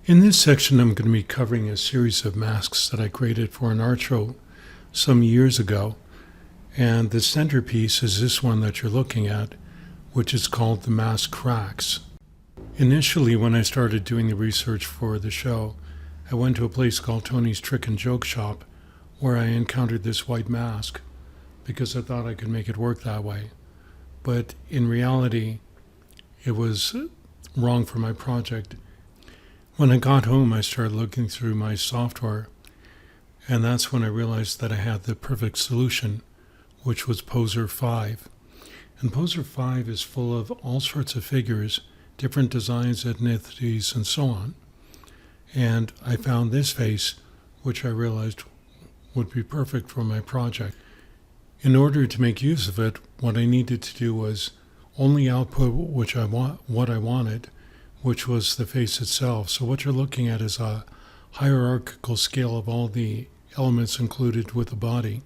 In this section, I'm going to be covering a series of masks that I created for an art show some years ago. And the centerpiece is this one that you're looking at, which is called the Mask Cracks. Initially, when I started doing the research for the show, I went to a place called Tony's Trick and Joke Shop, where I encountered this white mask because I thought I could make it work that way. But in reality, it was wrong for my project. When I got home, I started looking through my software, and that's when I realized that I had the perfect solution, which was Poser 5. And Poser 5 is full of all sorts of figures, different designs, ethnicities, and so on. And I found this face, which I realized would be perfect for my project. In order to make use of it, what I needed to do was only output what I wanted, which was the face itself. So what you're looking at is a hierarchical scale of all the elements included with the body.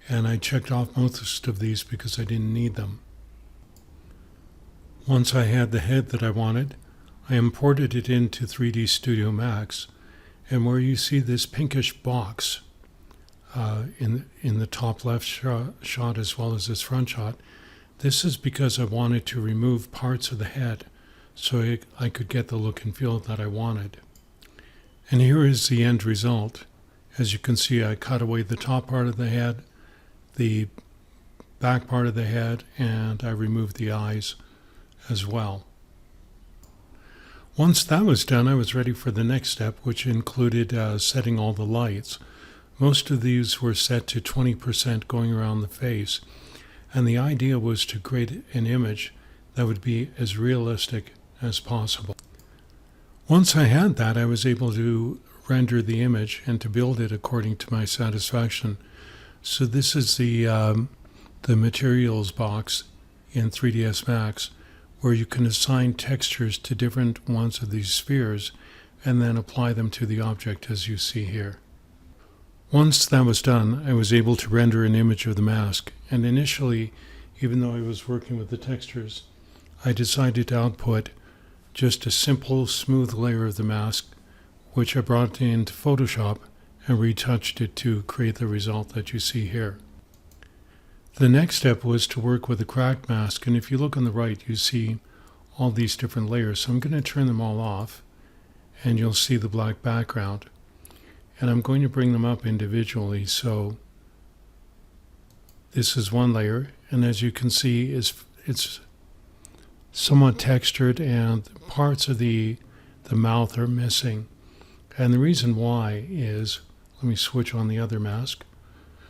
And I checked off most of these because I didn't need them. Once I had the head that I wanted, I imported it into 3D Studio Max. And where you see this pinkish box in the top left shot as well as this front shot, this is because I wanted to remove parts of the head so I could get the look and feel that I wanted. And here is the end result. As you can see, I cut away the top part of the head, the back part of the head, and I removed the eyes as well. Once that was done, I was ready for the next step, which included setting all the lights. Most of these were set to 20% going around the face, and the idea was to create an image that would be as realistic as possible. Once I had that, I was able to render the image and to build it according to my satisfaction. So this is the materials box in 3ds Max, where you can assign textures to different ones of these spheres and then apply them to the object as you see here. Once that was done, I was able to render an image of the mask, and initially, even though I was working with the textures, I decided to output just a simple smooth layer of the mask, which I brought into Photoshop and retouched it to create the result that you see here. The next step was to work with a cracked mask, and if you look on the right, you see all these different layers. So I'm going to turn them all off, and you'll see the black background. And I'm going to bring them up individually. So this is one layer, and as you can see, it's somewhat textured, and parts of the mouth are missing. And the reason why is, let me switch on the other mask.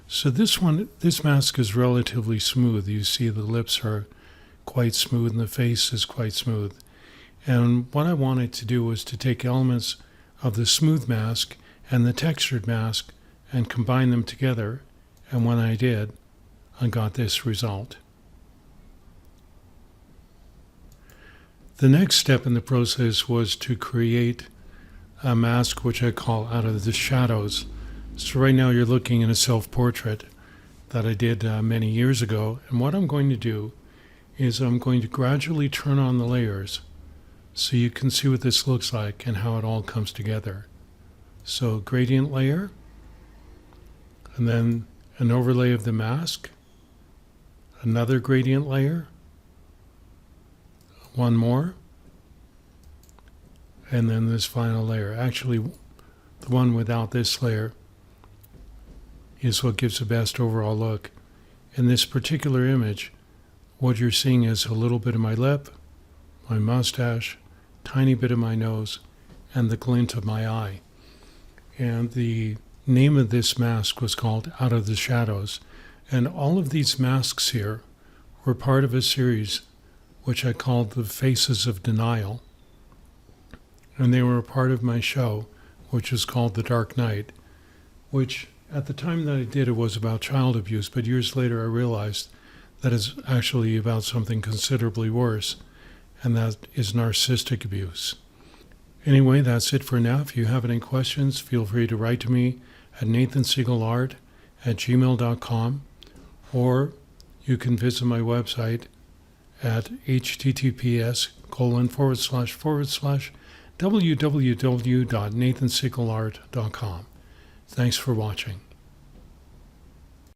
So this mask is relatively smooth. You see the lips are quite smooth and the face is quite smooth. And what I wanted to do was to take elements of the smooth mask and the textured mask and combine them together. And when I did, I got this result. The next step in the process was to create a mask which I call Out of the Shadows. So right now you're looking at a self-portrait that I did many years ago. And what I'm going to do is I'm going to gradually turn on the layers so you can see what this looks like and how it all comes together. So gradient layer, and then an overlay of the mask, another gradient layer, one more, and then this final layer. Actually, the one without this layer is what gives the best overall look. In this particular image, what you're seeing is a little bit of my lip, my mustache, tiny bit of my nose, and the glint of my eye. And the name of this mask was called Out of the Shadows. And all of these masks here were part of a series which I called the Faces of Denial. And they were a part of my show, which is called The Dark Night, which at the time that I did it was about child abuse, but years later I realized that it's actually about something considerably worse, and that is narcissistic abuse. Anyway, that's it for now. If you have any questions, feel free to write to me at nathansiegelart@gmail.com, or you can visit my website at https:// www.nathansiegelart.com. Thanks for watching.